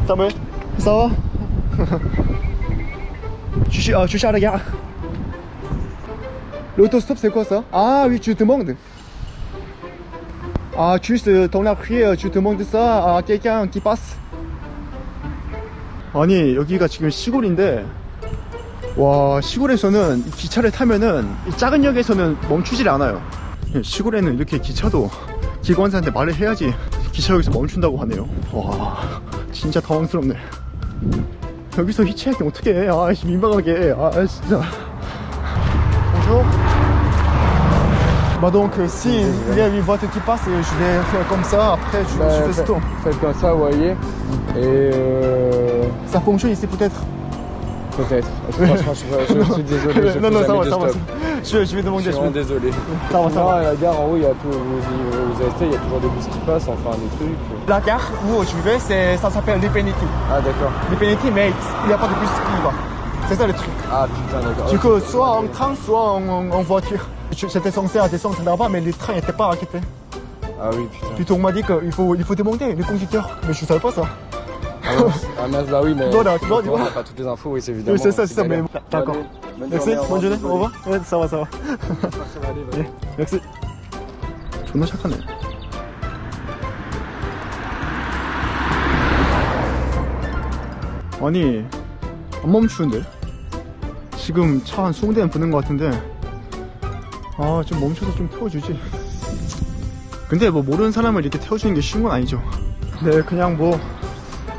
Samuel, ça va? Je suis à la gare. L'autostop c'est quoi ça? Ah oui, tu demandes. Ah, juste dans la rue, tu demandes ça à quelqu'un qui passe. 아니, 여기가 지금 시골인데, 와, 시골에서는 이 기차를 타면은 이 작은 역에서는 멈추질 않아요. 시골에는 이렇게 기차도 기관사한테 말을 해야지 기차역에서 멈춘다고 하네요. 와, 진짜 당황스럽네. 여기서 히치하이킹 어떻게 해? 아, 민망하게. 아, 진짜. Bonjour. Bah donc si il y a une voiture qui passe, je vais faire comme ça, après je fais ce tour. Faites comme ça, vous voyez. Et ça fonctionne ici peut-être. Peut-être. Franchement, je suis désolé. Non, ça va. Je vais demander. Je suis vraiment désolé. Ça va. À la gare en haut, il y a tout. Vous avez fait, il y a toujours des bus qui passent, enfin des trucs. La gare où je vais, ça s'appelle Lipenity. Ah d'accord. Lipenity, mais il n'y a pas de bus qui y va. C'est ça le truc. Ah putain, d'accord. Du coup, soit en train, soit en voiture. J'étais censé descendre là-bas, mais les trains n'étaient pas arrêtés. Ah oui, putain. Plutôt, on m'a dit qu'il faut demander les conducteurs, mais je ne savais pas ça. Ah mince, bah oui, mais voilà, tu vois. on n'a pas toutes les infos, oui, c'est évidemment. Oui, c'est ça, mais d'accord. Merci, bonne journée, au revoir. Ouais, ça va. Ça va aller, 예, merci. 존나 착하네. 아니, 안 멈추는데? 지금 차 한 20대는 부는 것 같은데, 아, 좀 멈춰서 좀 태워주지. 근데 뭐 모르는 사람을 이렇게 태워주는 게 쉬운 건 아니죠. 네, 그냥 뭐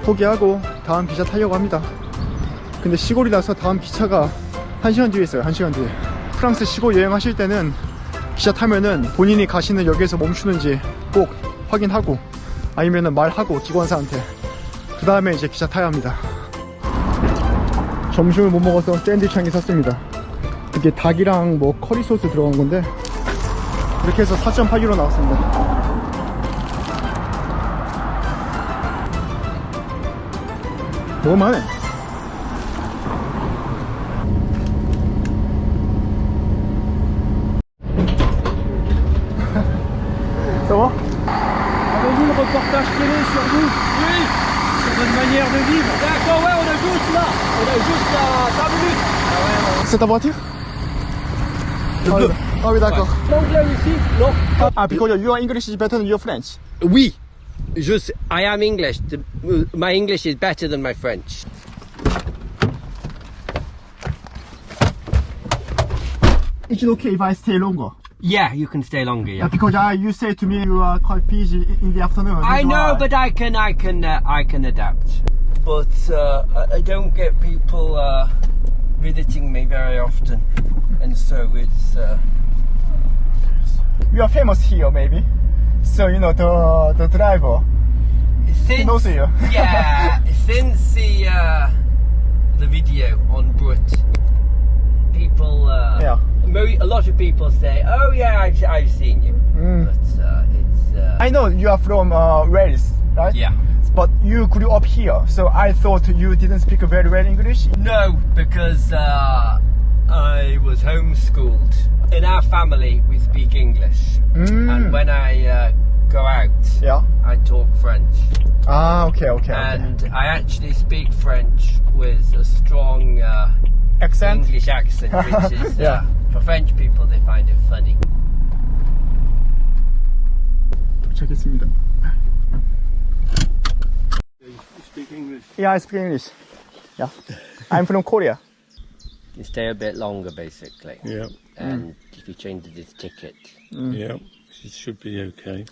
포기하고 다음 기차 타려고 합니다. 근데 시골이라서 다음 기차가 1시간 뒤에 있어요. 1시간 뒤에. 프랑스 시골 여행하실 때는 기차 타면은 본인이 가시는 역에서 멈추는지 꼭 확인하고, 아니면은 말하고 기관사한테, 그 다음에 이제 기차 타야 합니다. 점심을 못 먹어서 샌드위치 한 개 샀습니다. 이게 닭이랑 뭐 커리 소스 들어간 건데, 이렇게 해서 4.8유로 나왔습니다. 먹을만해. Ça va? Avez-vous le reportage télé sur vous? Oui. Sur votre manière de vivre? D'accord, ouais, on a juste là. On a juste à 5 minutes. Ah ouais, C'est ta voiture? Ah oui, d'accord. L'anglais ici? Non. Ah, because your English is better than your French. Oui. I am English. My English is better than my French. Is it okay if I stay longer? Yeah, you can stay longer. Yeah. Because you say to me you are quite busy in the afternoon. I know, but I can adapt. But I don't get people visiting me very often, and so it's. You are famous here, maybe. So you know the driver. He knows you. Yeah, since the video on Brut, people. Yeah. A lot of people say, "Oh yeah, I've seen you," but it's. I know you are from Wales, right? Yeah. But you grew up here, so I thought you didn't speak very well English. No, because I was homeschooled. In our family, we speak English, and when I go out, Yeah. I talk French. Ah, okay. And I actually speak French with a strong Accent? English accent, which is Yeah. for French people they find it funny. 도착했습니다. You speak English? Yeah, I speak English. Yeah. I'm from Korea. You stay a bit longer, basically. Yeah. And if you change this ticket. Yeah. It should be okay.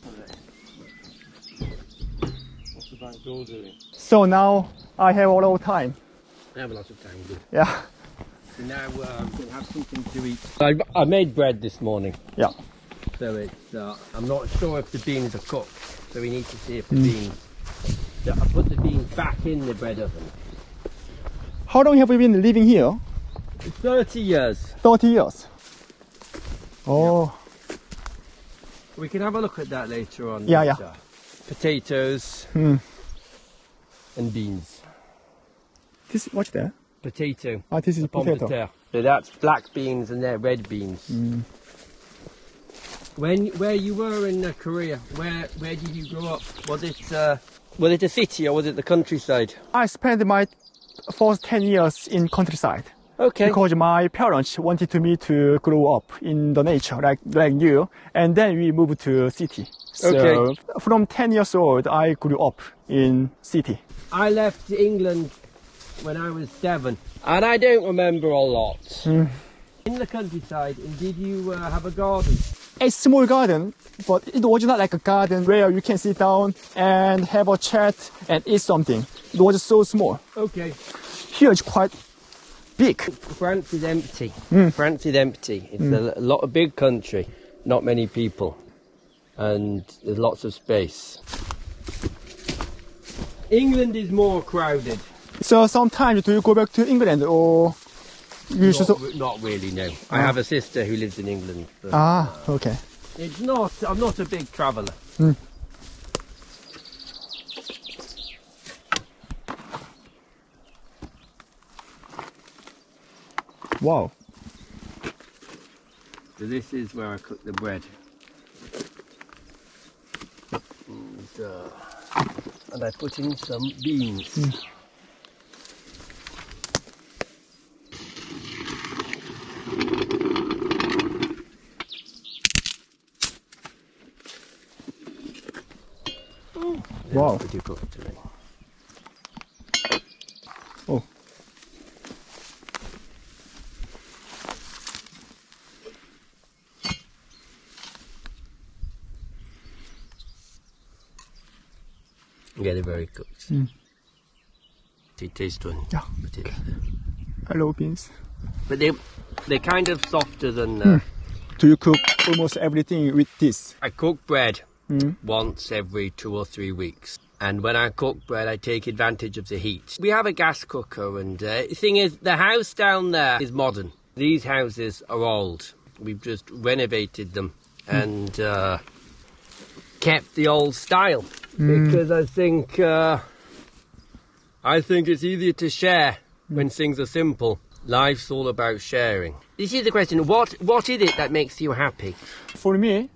What's the back door doing? So now I have a lot of time. I have a lot of time. Good. Yeah. So now I'm going to have something to eat. I made bread this morning. Yeah. So it's, I'm not sure if the beans are cooked. So we need to see if the beans. So I put the beans back in the bread oven. How long have you been living here? 30 years. 30 years. Oh. We can have a look at that later on. Yeah. Potatoes and beans. This, what's that? Potato. Ah, this is Pomme de potato. terre. So that's black beans and they're red beans. Where you were in Korea, where did you grow up? Was it Was it a city or was it the countryside? I spent my first 10 years in countryside. Okay. Because my parents wanted me to grow up in the nature, like you, and then we moved to city. So Okay. from 10 years old, I grew up in city. I left England when I was 7, and I don't remember a lot. In the countryside, and did you have a garden? A small garden, but it was not like a garden where you can sit down and have a chat and eat something. It was so small. Okay. Here it's quite big. France is empty. France is empty. It's a lot of big country, not many people, and there's lots of space. England is more crowded. So sometimes do you go back to England or you just... Not really, no. I have a sister who lives in England. But okay. it's not. I'm not a big traveller. Wow. So this is where I cook the bread. And I put in some beans. Wow. Pretty cooked today. Oh. Yeah, they're very cooked. They taste one. Yeah. I love beans. But they're kind of softer than. Do you cook almost everything with this? I cook bread once every 2 or 3 weeks. And when I cook bread, I take advantage of the heat. We have a gas cooker, and the thing is, the house down there is modern. These houses are old. We've just renovated them and kept the old style because I think it's easier to share when things are simple. Life's all about sharing. This is the question: what is it that makes you happy? For me,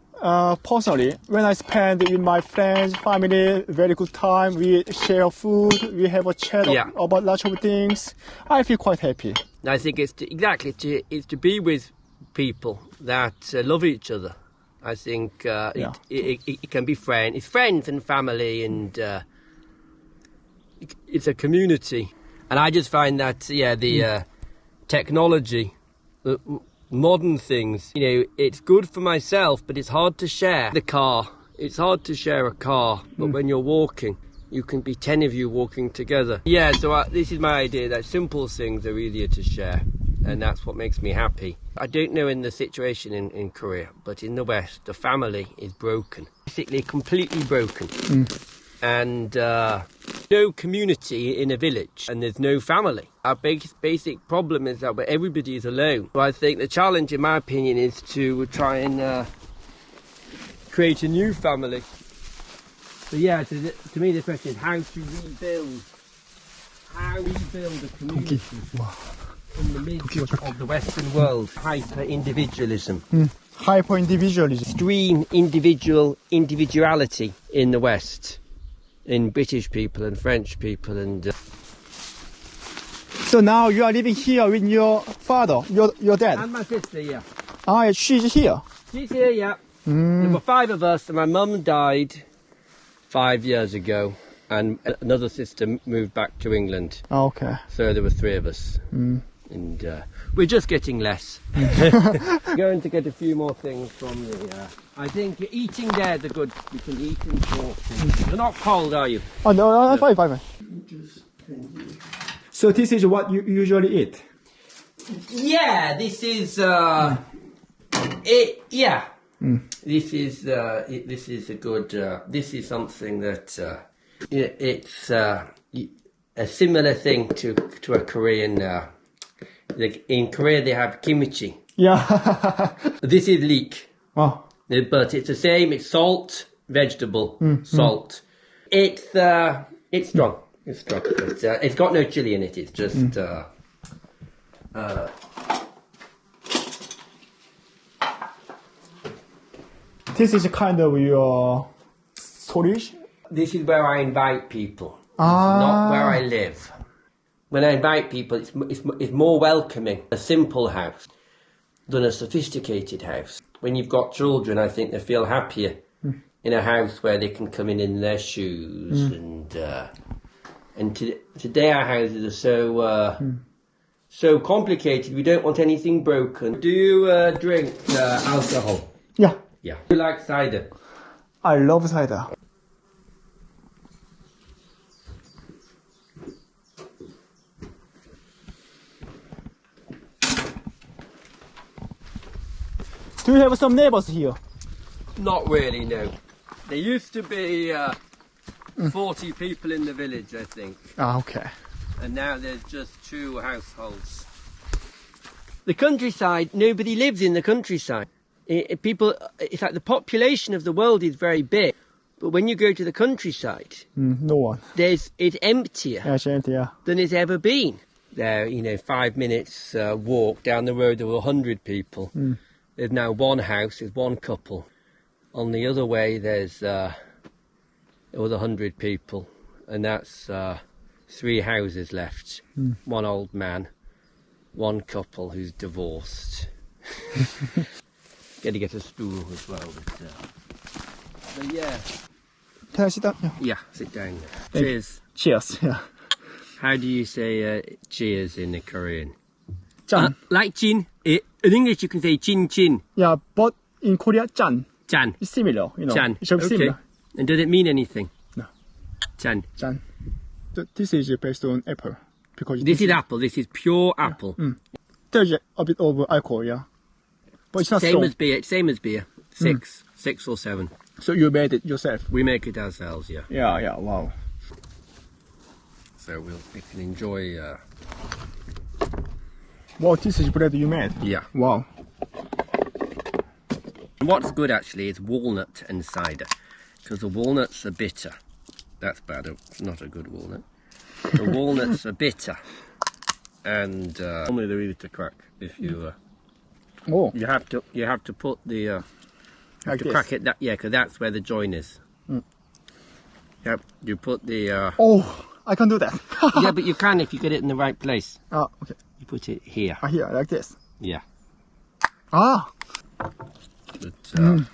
personally, when I spend with my friends, family, very good time, we share food, we have a chat about lots of things, I feel quite happy. I think it's to be with people that love each other. I think it can be friends. It's friends and family, and it's a community. And I just find that the technology, the modern things, it's good for myself, but it's hard to share the car. It's hard to share a car, but when you're walking, you can be 10 of you walking together. Yeah, so this is my idea, that simple things are easier to share, and that's what makes me happy. I don't know in the situation in Korea, but in the West, the family is broken. Basically completely broken. And no community in a village, and there's no family. Our basic problem is that everybody is alone. So I think the challenge, in my opinion, is to try and create a new family. So yeah, to me the question is how to rebuild a community in the midst of the Western world. Hyper-individualism. Hyper-individualism. Extreme individuality in the West. In British people and French people and... So now you are living here with your father, your dad? And my sister, yeah. She's here? She's here, yeah. There were 5 of us, and my mum died 5 years ago, and another sister moved back to England. Okay. So there were 3 of us. And we're just getting less. Going to get a few more things from the... I think eating there is good. You can eat and talk. You're not cold, are you? Oh, no, fine. So this is what you usually eat? Yeah, this is... it. Yeah. This is a good... this is something that... it's a similar thing to a Korean... like in Korea they have kimchi. Yeah. This is leek. Oh. But it's the same. It's salt, vegetable, salt. It's strong. It's strong. But, it's got no chili in it. It's just. This is kind of your storage. this is where I invite people. Not where I live. When I invite people, it's more welcoming. A simple house than a sophisticated house. When you've got children, I think they feel happier in a house where they can come in their shoes. And today our houses are so complicated. We don't want anything broken. Do you drink alcohol? Yeah, Yeah. Do you like cider? I love cider. Do you have some neighbors here? Not really, no. There used to be 40 people in the village, I think. Ah, okay. And now there's just 2 households. The countryside, nobody lives in the countryside. It's like the population of the world is very big, but when you go to the countryside, No one. it's emptier Yeah, it's empty, yeah. than it's ever been. There, 5 minutes walk down the road, there were 100 people. There's now one house, there's one couple. On the other way, there was 100 people, and that's 3 houses left. One old man, one couple who's divorced. Got to get a stool as well. But yeah. Can I sit down? Yeah. Yeah, sit down. Cheers. Cheers, yeah. How do you say cheers in the Korean? 짠. Like chin. In English you can say chin chin. Yeah, but in Korea, 짠. Chan. It's similar, Chan. It's similar. And does it mean anything? No. Chan. 짠. This is based on apple. Because This is apple. This is pure apple. there's a bit of alcohol, yeah. But it's not Same strong. as beer. Same as beer. 6 or 7. So you made it yourself? We make it ourselves, yeah. Yeah, wow. So we can enjoy. Wow, this is bread you made? Yeah. Wow. What's good actually is walnut and cider, because the walnuts are bitter. That's bad. It's not a good walnut. The walnuts are bitter, and normally they're easy to crack. If you Oh, you have to put the like to this. crack it. Yeah, because that's where the join is. Yep. You put the. Oh, I can do that. Yeah, but you can if you get it in the right place. Ah, okay. You put it here. Here, like this. Yeah. Ah, But,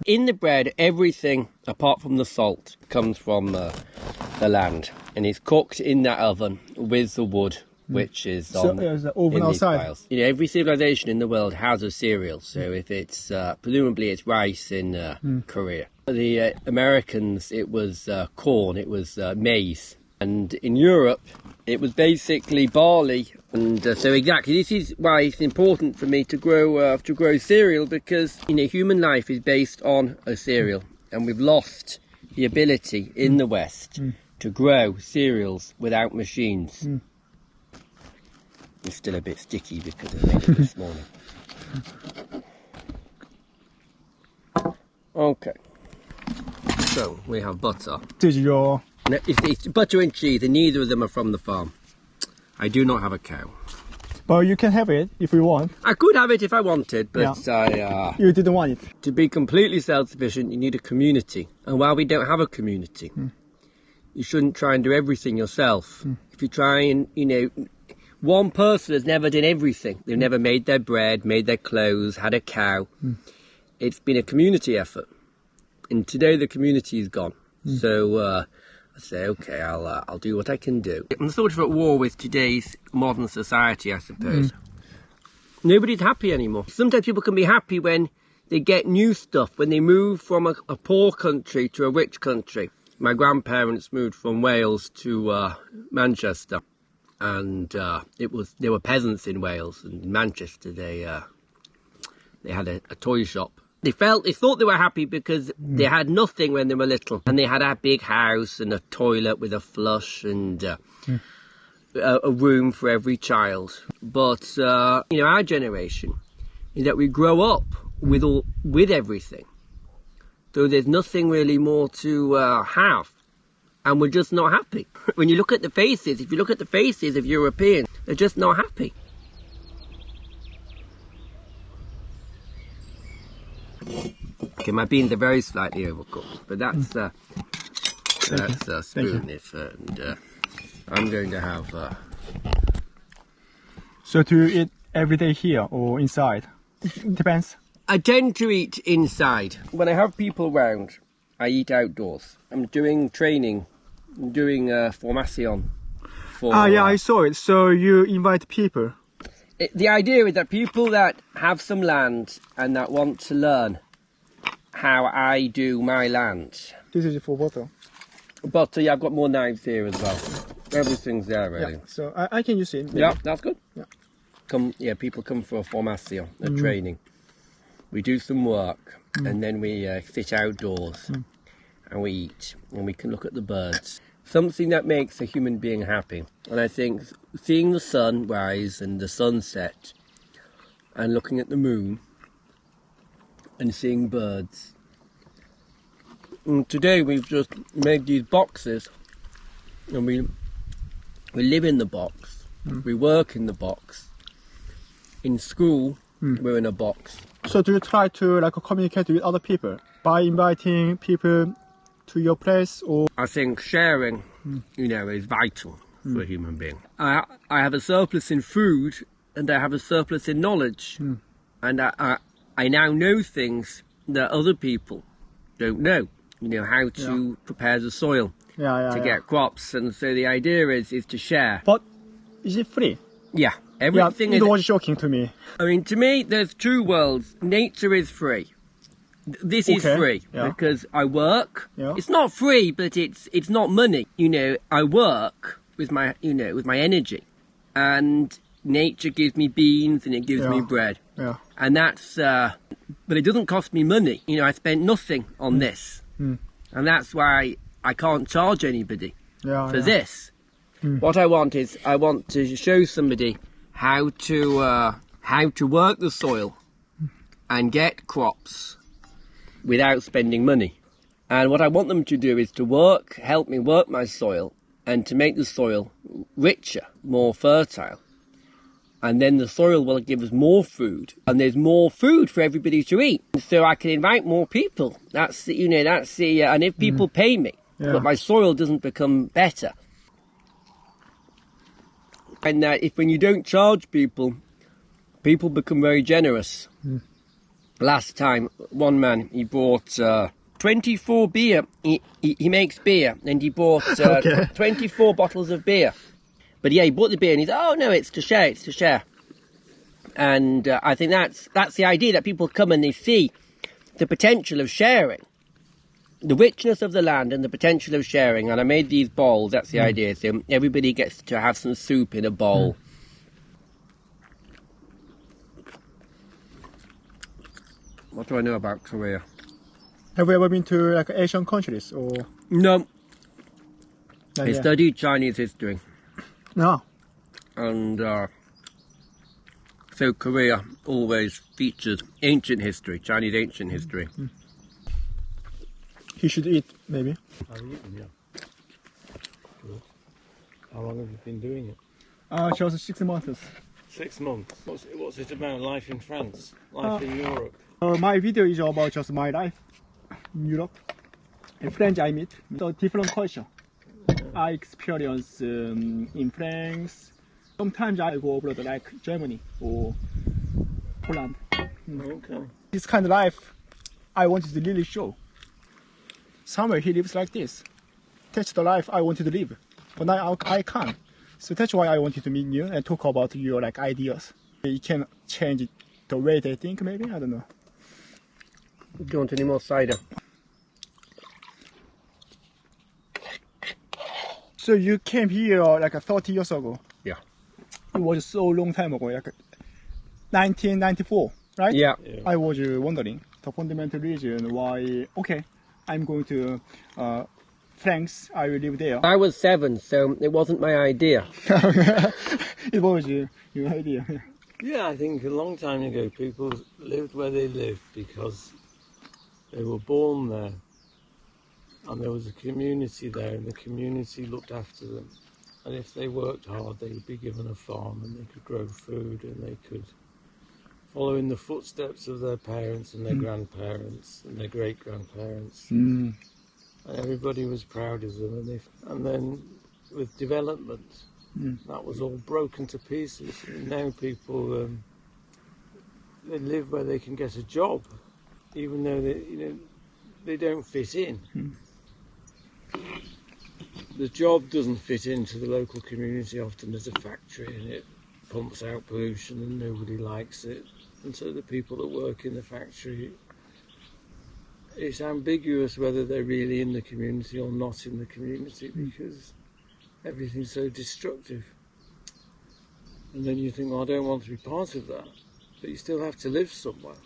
in the bread, everything apart from the salt comes from the land, and it's cooked in that oven with the wood, which is so on there's the oven in these outside. piles. Every civilization in the world has a cereal. So if it's presumably it's rice in Korea. The Americans, it was corn, it was maize, and in Europe, it was basically barley. And so exactly, this is why it's important for me to grow cereal, because human life is based on a cereal, and we've lost the ability in the West to grow cereals without machines. It's still a bit sticky because I made it this morning. Okay, so we have butter. This is your... Now, it's butter and cheese, and neither of them are from the farm. I do not have a cow. But you can have it if you want. I could have it if I wanted, but You didn't want it. to be completely self-sufficient, you need a community. And while we don't have a community, you shouldn't try and do everything yourself. If you try and, one person has never done everything. They've never made their bread, made their clothes, had a cow. It's been a community effort. And today the community is gone. So I say, okay, I'll do what I can do. I'm sort of at war with today's modern society, I suppose. Nobody's happy anymore. Sometimes people can be happy when they get new stuff, when they move from a poor country to a rich country. My grandparents moved from Wales to Manchester, and they were peasants in Wales. And in Manchester, they had a toy shop. They thought they were happy because they had nothing when they were little, and they had a big house and a toilet with a flush and a room for every child. But our generation is that we grow up with everything, so there's nothing really more to have, and we're just not happy. When you look at the faces, if you look at the faces of Europeans, they're just not happy. My beans are very slightly overcooked, but that's spoon. And I'm going to have. So do you eat every day here or inside? Depends. I tend to eat inside. When I have people round, I eat outdoors. I'm doing training, doing formation. Yeah, I saw it. So you invite people. The idea is that people that have some land and that want to learn how I do my land. This is for butter. But yeah, I've got more knives here as well. Everything's there really. Yeah, so I can use it. Maybe. Yeah, that's good. Yeah. People come for a formation, a training. We do some work and then we sit outdoors and we eat and we can look at the birds. Something that makes a human being happy. And I think seeing the sun rise and the sunset and looking at the moon and seeing birds. And today we've just made these boxes and we live in the box, we work in the box. In school, we're in a box. So do you try to communicate with other people by inviting people to your place, or? I think sharing, is vital for a human being. I have a surplus in food and I have a surplus in knowledge. And I now know things that other people don't know. How to prepare the soil to get crops. And so the idea is to share. But is it free? Yeah. Everything it was shocking to me. I mean, to me, there's two worlds. Nature is free. This is free because I work. Yeah. It's not free, but it's not money. I work with my with my energy, and nature gives me beans and it gives me bread. Yeah. And that's but it doesn't cost me money. I spent nothing on this, and that's why I can't charge anybody for this. What I want is to show somebody how to work the soil and get crops without spending money. And what I want them to do is to help me work my soil and to make the soil richer, more fertile. And then the soil will give us more food, and there's more food for everybody to eat. So I can invite more people. And if people pay me, but my soil doesn't become better. And that when you don't charge people, people become very generous. Last time, one man, he bought 24 beer. He makes beer, and he bought 24 bottles of beer. But he bought the beer, and he said, "Oh no, it's to share." And I think that's the idea, that people come and they see the potential of sharing, the richness of the land and the potential of sharing. And I made these bowls. That's the idea. So everybody gets to have some soup in a bowl. What do I know about Korea? Have you ever been to Asian countries or? No. I studied Chinese history. No. And so Korea always features ancient history, Chinese ancient history. He should eat, maybe. I've eaten, yeah. Good. How long have you been doing it? Just 6 months. 6 months. What's it about life in France? Life in Europe? My video is about just my life in Europe. And friends I meet, so different culture. I experience in France. Sometimes I go abroad like Germany or Poland. Okay. This kind of life I wanted to really show. Somewhere he lives like this. That's the life I wanted to live. But now I can't. So that's why I wanted to meet you and talk about your ideas. You can change the way they think, maybe, I don't know. Do you want any more cider? So you came here like 30 years ago. Yeah. It was so long time ago, like 1994, right? Yeah. I was wondering the fundamental reason why, I'm going to France, I will live there. I was 7, so it wasn't my idea. It was your idea. Yeah, I think a long time ago people lived where they lived because they were born there. And there was a community there, and the community looked after them. And if they worked hard, they would be given a farm, and they could grow food, and they could following the footsteps of their parents and their grandparents and their great-grandparents. Mm. And everybody was proud of them. And then with development, that was all broken to pieces. And now people, they live where they can get a job, even though they don't fit in. The job doesn't fit into the local community. Often there's a factory and it pumps out pollution and nobody likes it. And so the people that work in the factory, it's ambiguous whether they're really in the community or not in the community because everything's so destructive. And then you think, well, I don't want to be part of that. But you still have to live somewhere.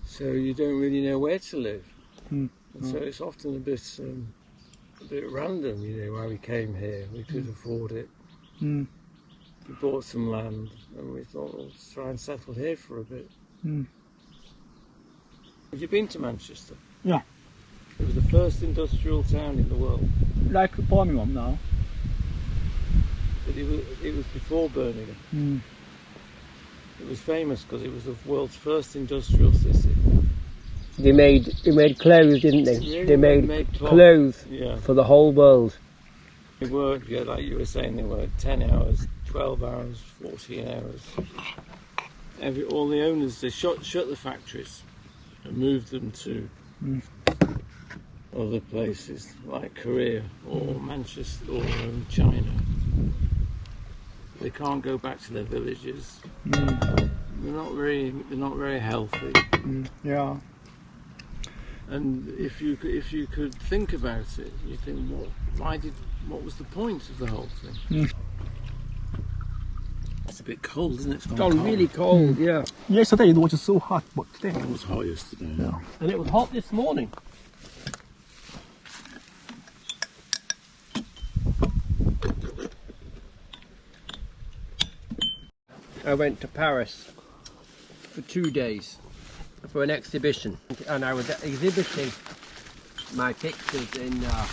So you don't really know where to live. And so it's often a bit random, why we came here. We could afford it. We bought some land and we thought, well, let's try and settle here for a bit. Have you been to Manchester? Yeah. It was the first industrial town in the world. Like Birmingham now. But it was before Birmingham. It was famous because it was the world's first industrial city. They made clothes, didn't they? Yeah, They made cloth. clothes Yeah. for the whole world. They worked, like you were saying, they worked 10 hours, 12 hours, 14 hours. All the owners, they shut the factories and moved them to other places like Korea or Manchester or China. They can't go back to their villages. They're not very healthy. Yeah. And if you could think about it, you think, what was the point of the whole thing? It's a bit cold, isn't it? It's gone Oh, cold. really cold, yeah. Yesterday it was so hot, but today. It was hot yesterday. Yeah. And it was hot this morning. I went to Paris for 2 days for an exhibition, and I was exhibiting my pictures in the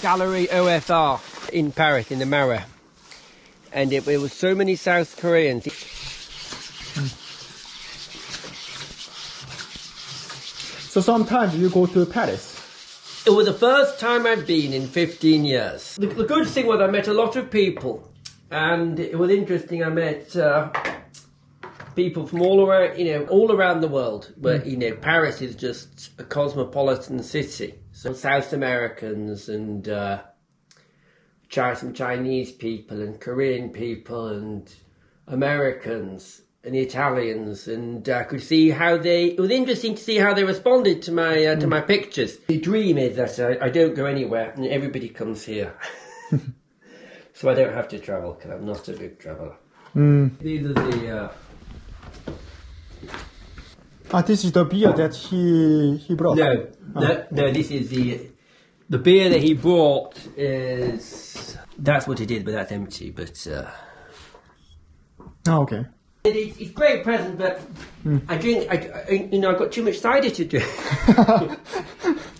Gallery OFR in Paris, in the Marais, and it was so many South Koreans. So sometimes you go to Paris. It was the first time I'd been in 15 years. The good thing was I met a lot of people, and it was interesting. I met people from all around the world. But Paris is just a cosmopolitan city. So South Americans and some Chinese people and Korean people and Americans and the Italians, and I could see how it was interesting to see how they responded to my pictures. The dream is that I don't go anywhere and everybody comes here. So I don't have to travel because I'm not a big traveller. These are the... This is the beer that he brought. No, this is the beer that he brought is... That's what it is, but that's empty, but... Oh, okay. It's a great present, but I've got too much cider to drink.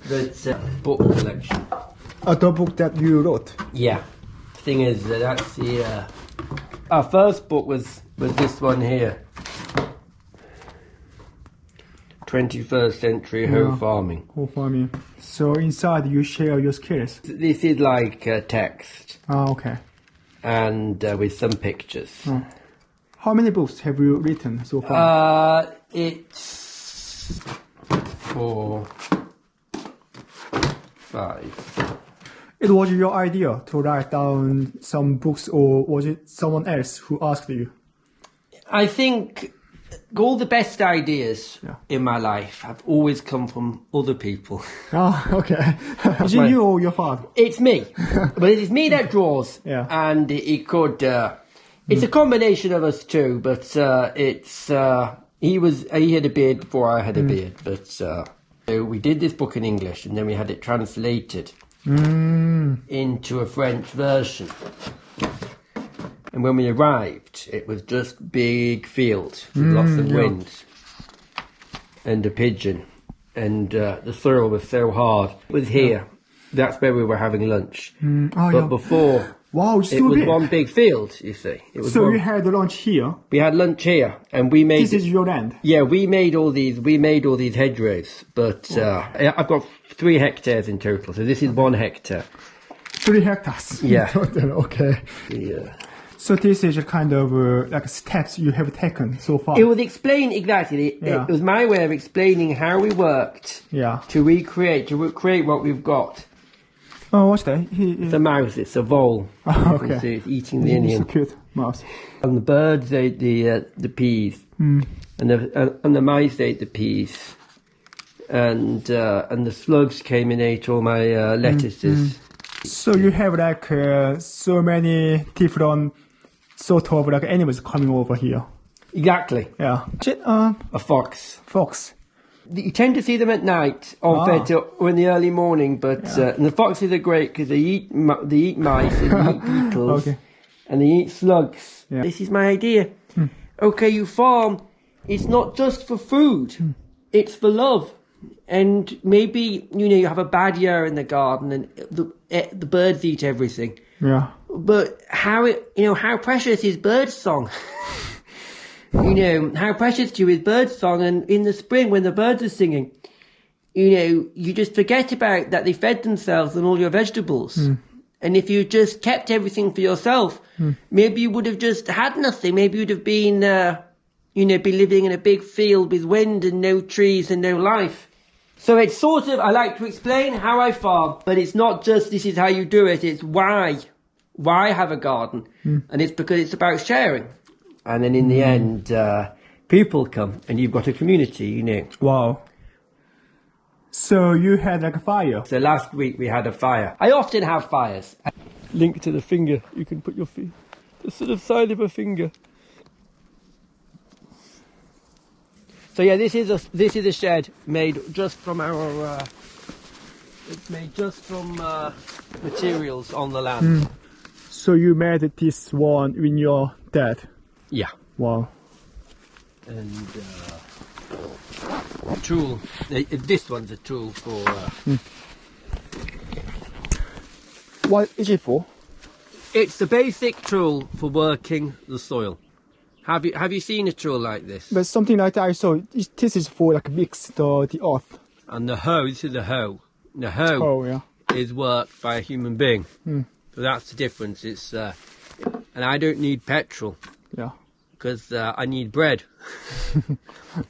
But book collection. The book that you wrote. Yeah. The thing is, that's the... our first book was this one here. 21st century home farming. Home farming. So inside you share your skills. This is like text. Oh, okay. And with some pictures. How many books have you written so far? It's 4, 5. It was your idea to write down some books, or was it someone else who asked you? I think all the best ideas in my life have always come from other people. Oh, okay. Is it you or your father? It's me. But it is me that draws. Yeah. And it could... it's a combination of us two, but he had a beard before I had a beard, but so we did this book in English and then we had it translated into a French version. And when we arrived, it was just big fields with lots of wind and a pigeon, and the soil was so hard. It was here. That's where we were having lunch. But before Wow, it's It so was big. one big field, you see. It was So one, you had lunch here. we had lunch here, and we made. This is your land. Yeah, we made all these. We made all these hedgerows, but I've got 3 hectares in total. So this is 1 hectare. 3 hectares. in Yeah. total, okay. Yeah. So this is a kind of like steps you have taken so far. It was explain exactly. Yeah. It was my way of explaining how we worked Yeah. to create what we've got. Oh, what's that? It's a mouse. It's a vole. Oh, You can okay. see it's eating the It's Indian. so cute mouse. And the birds ate the peas, and the mice ate the peas, and the slugs came and ate all my lettuces. So you have like so many different sort of like animals coming over here. Exactly. Yeah. A fox. Fox. You tend to see them at night or in the early morning, but and the foxes are great because they eat mice, and they eat beetles, Okay. and they eat slugs. Yeah. This is my idea. Okay, you farm. It's not just for food; it's for love. And maybe you have a bad year in the garden, and the birds eat everything. Yeah. But how precious is bird song? How precious to you is bird song, and in the spring when the birds are singing, you just forget about that they fed themselves on all your vegetables. And if you just kept everything for yourself, maybe you would have just had nothing. Maybe you'd have been, be living in a big field with wind and no trees and no life. So it's sort of, I like to explain how I farm, but it's not just this is how you do it, it's why have a garden. And it's because it's about sharing. And then in the end, people come and you've got a community, Wow. So you had like a fire. So last week we had a fire. I often have fires. Link to the finger. You can put your feet, the sort of side of a finger. So yeah, this is a shed made just from our. It's made just from materials on the land. So you made this one with your dad. Yeah. Wow. And tool. This one's a tool for. What is it for? It's the basic tool for working the soil. Have you seen a tool like this? But something like that I saw. This is for like mix the earth. And the hoe. This is the hoe. The hoe Oh yeah. is worked by a human being. So that's the difference. It's and I don't need petrol Yeah. because I need bread,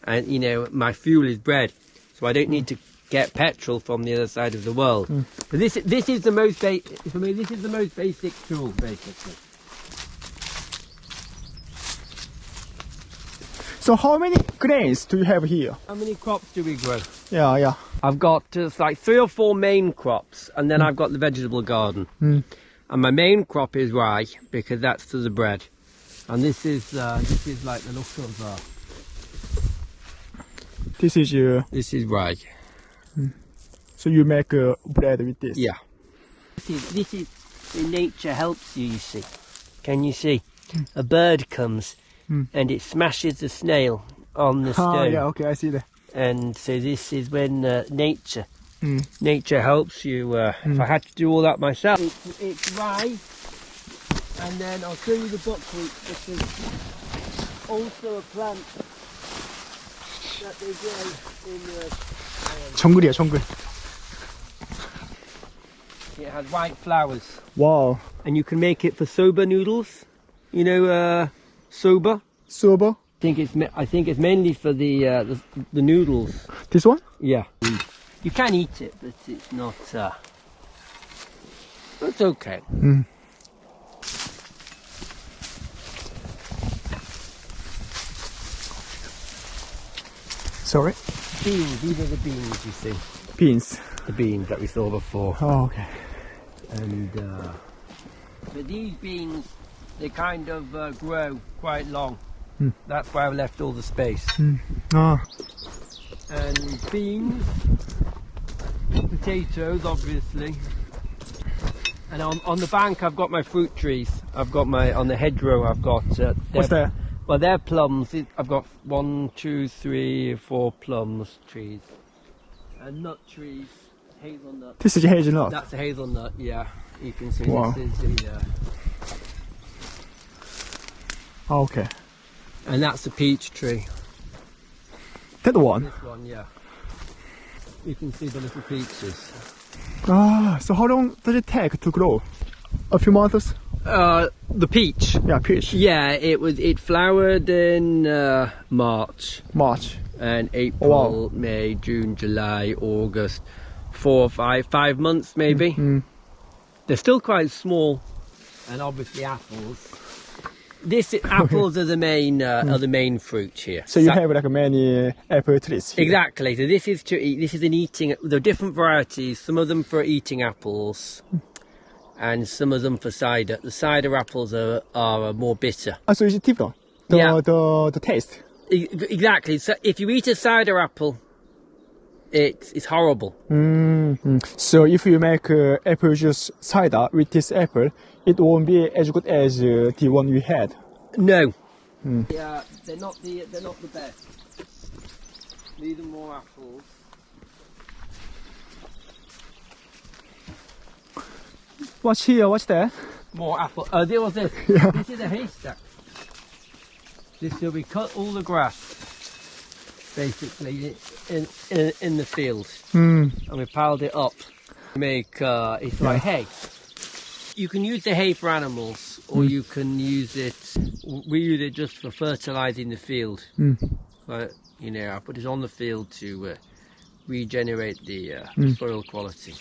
and my fuel is bread, so I don't need to get petrol from the other side of the world. But this is the most for me. This is the most basic tool, basically. So how many grains do you have here? How many crops do we grow? Yeah. I've got like 3 or 4 main crops, and then I've got the vegetable garden. And my main crop is rye because that's for the bread, and this is like the look of. This is This is rye. so you make bread with this. Yeah. This is nature helps you. You see? Can you see? A bird comes and it smashes the snail on the stone. Ah, yeah. Okay, I see that. And so this is when nature helps you. If I had to do all that myself, it's rye, and then I'll show you the buckwheat, which is also a plant that they grow in the. 정글이야, 정글. It has white flowers, Wow. and you can make it for soba noodles. Soba. Soba. I think it's mainly for the noodles. This one? Yeah. You can eat it, but it's not. It's okay. Sorry. Beans. These are the beans you see. Beans. The beans that we saw before. Oh, okay. And but these beans, they kind of grow quite long. That's why I've left all the space. Ah. And beans, potatoes, obviously. And on the bank, I've got my fruit trees. I've got on the hedgerow. I've got. What's that? Well, they're plums. I've got 1, 2, 3, 4 plums trees, and nut trees, hazelnut. This is hazelnut. That's a hazelnut, yeah. You can see Wow. this is the, Okay. and that's the peach tree. That one. This one, yeah. You can see the little peaches. So how long does it take to grow? A few months? The peach. Yeah, peach. Yeah, it flowered in March March. and April, Wow. May, June, July, August, 5 months maybe. They're still quite small, and obviously apples. Apples are the main fruit here. So you have like many apple trees here. Exactly. So this is to eat. This is an eating. There are different varieties. Some of them for eating apples, and some of them for cider. The cider apples are more bitter. So it's different. Yeah. The taste. Exactly. So if you eat a cider apple, it's horrible. So if you make apple juice cider with this apple, it won't be as good as the one we had. No. Yeah, they're not the best. These are more apples. What's here? What's there? More apple. Oh, there was this. Yeah. This is a haystack. This will be cut all the grass, basically, in the field, and we piled it up to make it's like hay. You can use the hay for animals, or you can use it. We use it just for fertilizing the field. But I put it on the field to regenerate the soil quality.